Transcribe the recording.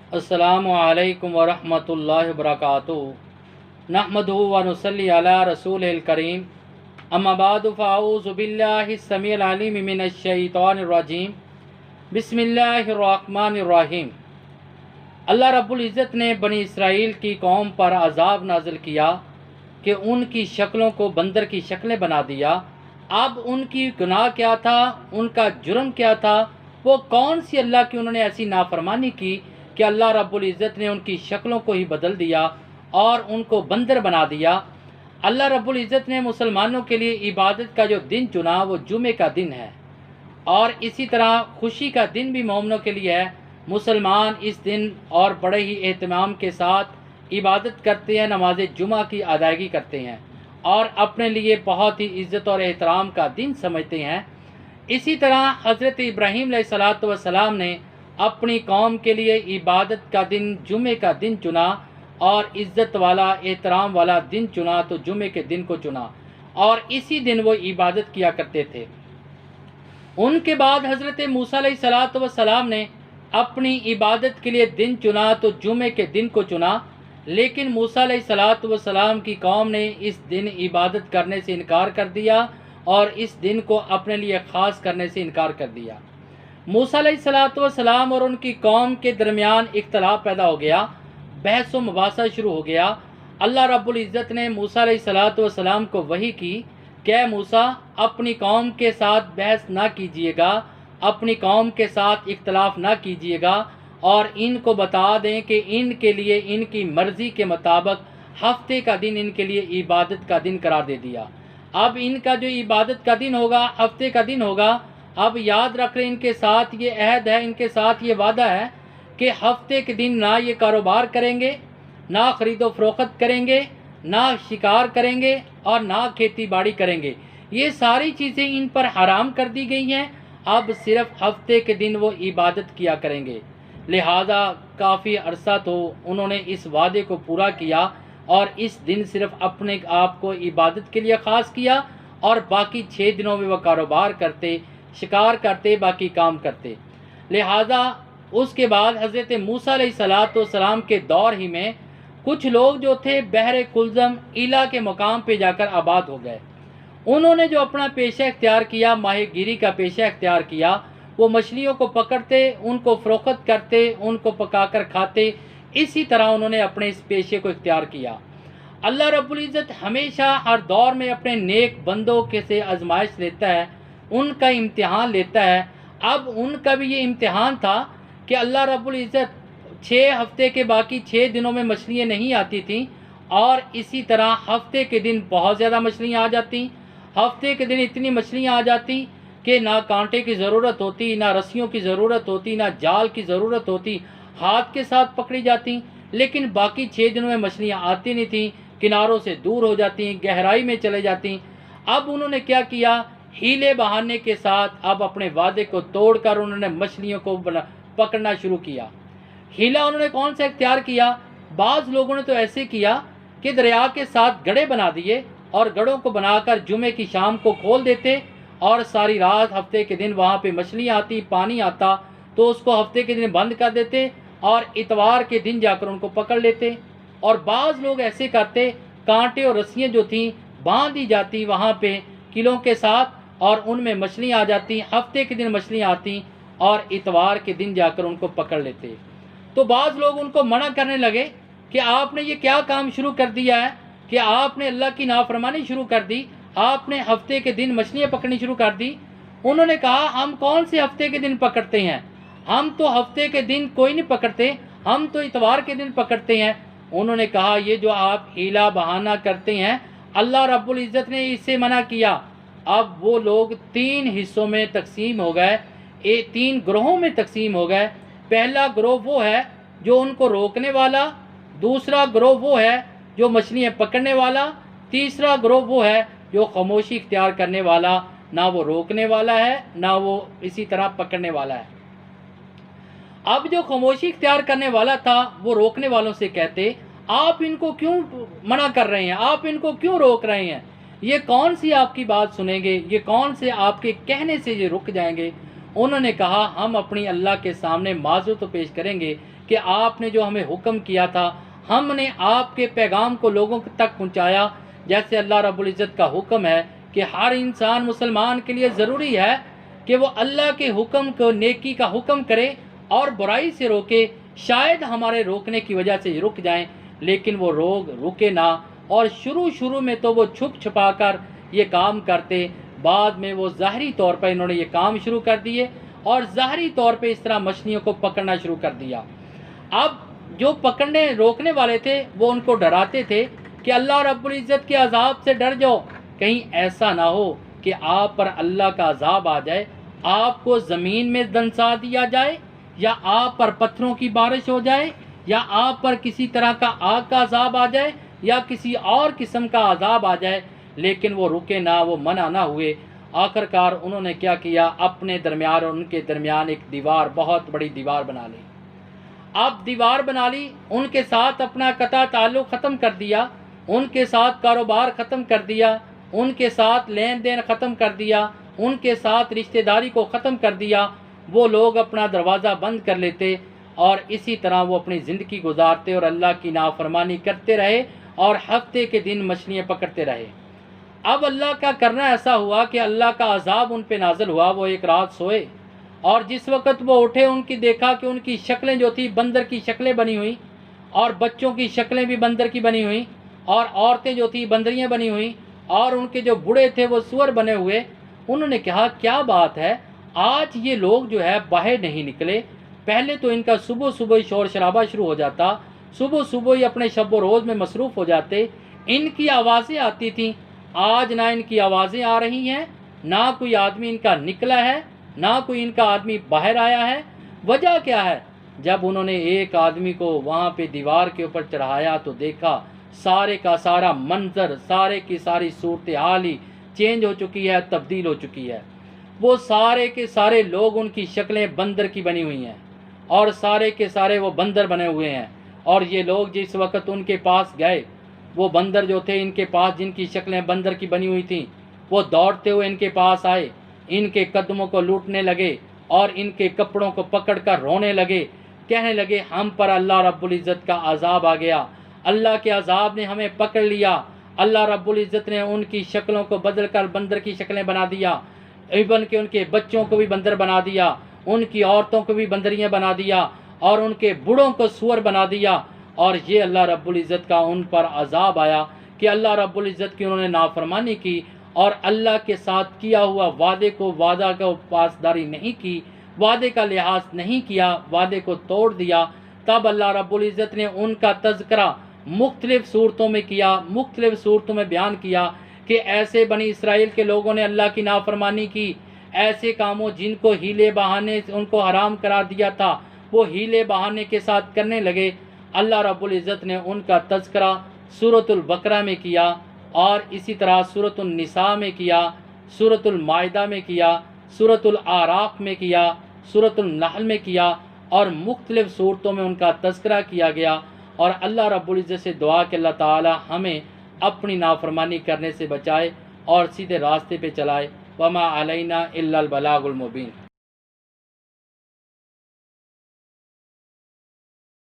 अस्सलामु अलैकुम वरहमतुल्लाहि वबरकातुहू नहमदुहु व नुसल्ली अला रसूलिल करीम अम्मा बादु फ़अऊज़ु बिल्लाहि समीइल अलीम मिनश शैतानिर रजीम बिस्मिल्लाहिर रहमानिर रहीम। अल्लाह रब्बुल इज़्ज़त ने बनी इसराइल की कौम पर अज़ाब नाज़िल किया कि उनकी शक्लों को बंदर की शक्लें बना दिया। अब उनकी गुनाह क्या था, उनका जुर्म क्या था, वो कौन सी अल्लाह की उन्होंने ऐसी नाफरमानी की कि अल्लाह रब्बुल इज़्ज़त ने उनकी शक्लों को ही बदल दिया और उनको बंदर बना दिया। अल्लाह रब्बुल इज़्ज़त ने मुसलमानों के लिए इबादत का जो दिन चुना वो जुमे का दिन है, और इसी तरह खुशी का दिन भी मोमिनों के लिए है। मुसलमान इस दिन और बड़े ही एहतमाम के साथ इबादत करते हैं, नमाज जुमा की अदायगी करते हैं और अपने लिए बहुत ही इज़्ज़त और एहतराम का दिन समझते हैं। इसी तरह हज़रत इब्राहीम अलैहिस्सलाम ने अपनी कौम के लिए इबादत का दिन जुमे का दिन चुना और इज़्ज़त वाला एहतराम वाला दिन चुना, तो जुमे के दिन को चुना और इसी दिन वो इबादत किया करते थे। उनके बाद हज़रत मूसा अलैहिस्सलाम ने अपनी इबादत के लिए दिन चुना तो जुमे के दिन को चुना, लेकिन मूसा अलैहिस्सलाम की कौम ने इस दिन इबादत करने से इनकार कर दिया और इस दिन को अपने लिए ख़ास करने से इनकार कर दिया। मूसा अलैहिस्सलाम और उनकी कौम के दरमियान इख्तलाफ पैदा हो गया, बहस व मुबासा शुरू हो गया। अल्लाह रब्बुल इज़्ज़त ने मूसा अलैहिस्सलाम को वही की कि मूसा, अपनी कौम के साथ बहस ना कीजिएगा, अपनी कौम के साथ इख्तलाफ ना कीजिएगा और इनको बता दें कि इनके लिए इनकी मर्ज़ी के मुताबिक हफ्ते का दिन इनके लिए इबादत का दिन करार दे दिया। अब इनका जो इबादत का दिन होगा हफ्ते का दिन होगा। अब याद रख लें, इनके साथ ये अहद है, इनके साथ ये वादा है कि हफ्ते के दिन ना ये कारोबार करेंगे, ना ख़रीदो फ़रोख्त करेंगे, ना शिकार करेंगे और ना खेती बाड़ी करेंगे। ये सारी चीज़ें इन पर हराम कर दी गई हैं। अब सिर्फ़ हफ्ते के दिन वो इबादत किया करेंगे। लिहाजा काफ़ी अरसा तो उन्होंने इस वादे को पूरा किया और इस दिन सिर्फ़ अपने आप को इबादत के लिए ख़ास किया और बाकी 6 दिनों में वह कारोबार करते, शिकार करते, बाकी काम करते। लिहाजा उसके बाद हज़रत मूसा अलैहिस्सलाम के दौर ही में कुछ लोग जो थे बहरे कुलज़म इला के मुकाम पे जाकर आबाद हो गए। उन्होंने जो अपना पेशा इख्तियार किया, माहीगिरी का पेशा इख्तियार किया, वो मछलियों को पकड़ते, उनको फ़रोख्त करते, उनको पकाकर खाते। इसी तरह उन्होंने अपने इस पेशे को इख्तियार किया। अल्लाह रब्बुल इज़्ज़त हमेशा हर दौर में अपने नेक बंदों के से आजमाइश लेता है, उनका इम्तिहान लेता है। अब उनका भी ये इम्तिहान था कि अल्लाह रब्बुल इज़्ज़त 6 हफ्ते के बाकी 6 दिनों में मछलियाँ नहीं आती थीं और इसी तरह हफ्ते के दिन बहुत ज़्यादा मछलियाँ आ जाती। हफ्ते के दिन इतनी मछलियाँ आ जाती कि ना कांटे की ज़रूरत होती, ना रस्सियों की ज़रूरत होती, ना जाल की ज़रूरत होती, हाथ के साथ पकड़ी जाती। लेकिन बाकी 6 दिनों में मछलियाँ आती नहीं थीं, किनारों से दूर हो जाती, गहराई में चले जाती। अब उन्होंने क्या किया, हीले बहाने के साथ अब अपने वादे को तोड़कर उन्होंने मछलियों को पकड़ना शुरू किया। हीला उन्होंने कौन सा इख्तियार किया? बाज़ लोगों ने तो ऐसे किया कि दरिया के साथ गड्ढे बना दिए और गड्ढों को बनाकर जुमे की शाम को खोल देते और सारी रात हफ्ते के दिन वहाँ पे मछलियाँ आती, पानी आता, तो उसको हफ्ते के दिन बंद कर देते और इतवार के दिन जाकर उनको पकड़ लेते। और बाज़ लोग ऐसे करते, कांटे और रस्सियाँ जो थीं बांध दी जाती वहाँ पे किलों के साथ और उनमें मछलियाँ आ जाती, हफ्ते के दिन मछलियाँ आती और इतवार के दिन जाकर उनको पकड़ लेते। तो बाज़ लोग उनको मना करने लगे कि आपने ये क्या काम शुरू कर दिया है कि आपने अल्लाह की नाफरमानी शुरू कर दी, आपने हफ्ते के दिन मछलियाँ पकड़नी शुरू कर दी। उन्होंने कहा, हम कौन से हफ्ते के दिन पकड़ते हैं, हम तो हफ्ते के दिन कोई नहीं पकड़ते, हम तो इतवार के दिन पकड़ते हैं। उन्होंने कहा, ये जो आप हीला बहाना करते हैं अल्लाह रब्बुल इज़्ज़त ने इससे मना किया। अब वो लोग 3 हिस्सों में तकसीम हो गए, 3 ग्रोहों में तकसीम हो गए। पहला ग्रोह वो है जो उनको रोकने वाला, दूसरा ग्रोह वो है जो मछलियाँ पकड़ने वाला, तीसरा ग्रोह वो है जो खामोशी इख्तियार करने वाला, ना वो रोकने वाला है ना वो इसी तरह पकड़ने वाला है। अब जो खामोशी इख्तियार करने वाला था वो रोकने वालों से कहते, आप इनको क्यों मना कर रहे हैं, आप इनको क्यों रोक रहे हैं, ये कौन सी आपकी बात सुनेंगे, ये कौन से आपके कहने से ये रुक जाएंगे। उन्होंने कहा, हम अपनी अल्लाह के सामने माज़रत तो पेश करेंगे کہ آپ نے جو ہمیں حکم کیا تھا ہم نے آپ کے پیغام کو لوگوں تک پہنچایا، جیسے اللہ رب العزت کا حکم ہے کہ ہر انسان مسلمان کے لیے ضروری ہے کہ وہ اللہ کے حکم کو، نیکی کا حکم کرے اور برائی سے روکے۔ شاید ہمارے روکنے کی وجہ سے رک جائیں، لیکن وہ رکے نہ، اور شروع میں تو وہ چھپ چھپا کر یہ کام کرتے، بعد میں وہ ظاہری طور پر انہوں نے یہ کام شروع کر دیے اور ظاہری طور پہ اس طرح مچھلیوں کو پکڑنا شروع کر دیا۔ اب جو پکڑنے روکنے والے تھے وہ ان کو ڈراتے تھے کہ اللہ رب العزت کے عذاب سے ڈر جاؤ، کہیں ایسا نہ ہو کہ آپ پر اللہ کا عذاب آ جائے، آپ کو زمین میں دنسا دیا جائے، یا آپ پر پتھروں کی بارش ہو جائے، یا آپ پر کسی طرح کا آگ کا عذاب آ جائے، یا کسی اور قسم کا عذاب آ جائے۔ لیکن وہ رکے نہ، وہ منع نہ ہوئے۔ آخر کار انہوں نے کیا کیا، اپنے درمیان اور ان کے درمیان ایک دیوار، بہت بڑی دیوار بنا لی۔ اب دیوار بنا لی، ان کے ساتھ اپنا قطع تعلق ختم کر دیا، ان کے ساتھ کاروبار ختم کر دیا، ان کے ساتھ لین دین ختم کر دیا، ان کے ساتھ رشتہ داری کو ختم کر دیا۔ وہ لوگ اپنا دروازہ بند کر لیتے اور اسی طرح وہ اپنی زندگی گزارتے اور اللہ کی نافرمانی کرتے رہے اور ہفتے کے دن مچھلیاں پکڑتے رہے۔ اب اللہ کا کرنا ایسا ہوا کہ اللہ کا عذاب ان پہ نازل ہوا۔ وہ ایک رات سوئے اور جس وقت وہ اٹھے ان کی دیکھا کہ ان کی شکلیں جو تھی بندر کی شکلیں بنی ہوئی، اور بچوں کی شکلیں بھی بندر کی بنی ہوئی، اور عورتیں جو تھی بندریاں بنی ہوئی، اور ان کے جو بوڑھے تھے وہ سور بنے ہوئے۔ انہوں نے کہا کیا بات ہے، آج یہ لوگ جو ہے باہر نہیں نکلے؟ پہلے تو ان کا صبح ہی شور شرابہ شروع ہو جاتا، صبح ہی اپنے شب و روز میں مصروف ہو جاتے، ان کی آوازیں آتی تھیں۔ آج نہ ان کی آوازیں آ رہی ہیں، نہ کوئی آدمی ان کا نکلا ہے، نہ کوئی ان کا آدمی باہر آیا ہے۔ وجہ کیا ہے؟ جب انہوں نے ایک آدمی کو وہاں پہ دیوار کے اوپر چڑھایا تو دیکھا سارے کا سارا منظر، سارے کی ساری صورتحال ہی چینج ہو چکی ہے، تبدیل ہو چکی ہے۔ وہ سارے کے سارے لوگ، ان کی شکلیں بندر کی بنی ہوئی ہیں، اور سارے کے سارے وہ بندر بنے ہوئے ہیں۔ اور یہ لوگ جس وقت ان کے پاس گئے، وہ بندر جو تھے ان کے پاس، جن کی شکلیں بندر کی بنی ہوئی تھیں، وہ دوڑتے ہوئے ان کے پاس آئے، ان کے قدموں کو لوٹنے لگے اور ان کے کپڑوں کو پکڑ کر رونے لگے، کہنے لگے ہم پر اللہ رب العزت کا عذاب آ گیا، اللہ کے عذاب نے ہمیں پکڑ لیا، اللہ رب العزت نے ان کی شکلوں کو بدل کر بندر کی شکلیں بنا دیا، ایون کہ ان کے بچوں کو بھی بندر بنا دیا، ان کی عورتوں کو بھی بندریاں بنا دیا، اور ان کے بوڑھوں کو سور بنا دیا۔ اور یہ اللہ رب العزت کا ان پر عذاب آیا کہ اللہ رب العزت کی انہوں نے نافرمانی کی، اور اللہ کے ساتھ کیا ہوا وعدہ کا پاسداری نہیں کی، وعدے کا لحاظ نہیں کیا، وعدے کو توڑ دیا۔ تب اللہ رب العزت نے ان کا تذکرہ مختلف صورتوں میں کیا، مختلف صورتوں میں بیان کیا کہ ایسے بنی اسرائیل کے لوگوں نے اللہ کی نافرمانی کی، ایسے کاموں جن کو ہیلے بہانے ان کو حرام قرار دیا تھا، وہ ہیلے بہانے کے ساتھ کرنے لگے۔ اللہ رب العزت نے ان کا تذکرہ سورۃ البقرہ میں کیا، اور اسی طرح سورۃ النساء میں کیا، سورۃ المائدہ میں کیا، سورۃ الاعراف میں کیا، سورۃ النحل میں کیا، اور مختلف صورتوں میں ان کا تذکرہ کیا گیا۔ اور اللہ رب العزت سے دعا کہ اللہ تعالی ہمیں اپنی نافرمانی کرنے سے بچائے اور سیدھے راستے پہ چلائے۔ وما علینا الا البلاغ المبین۔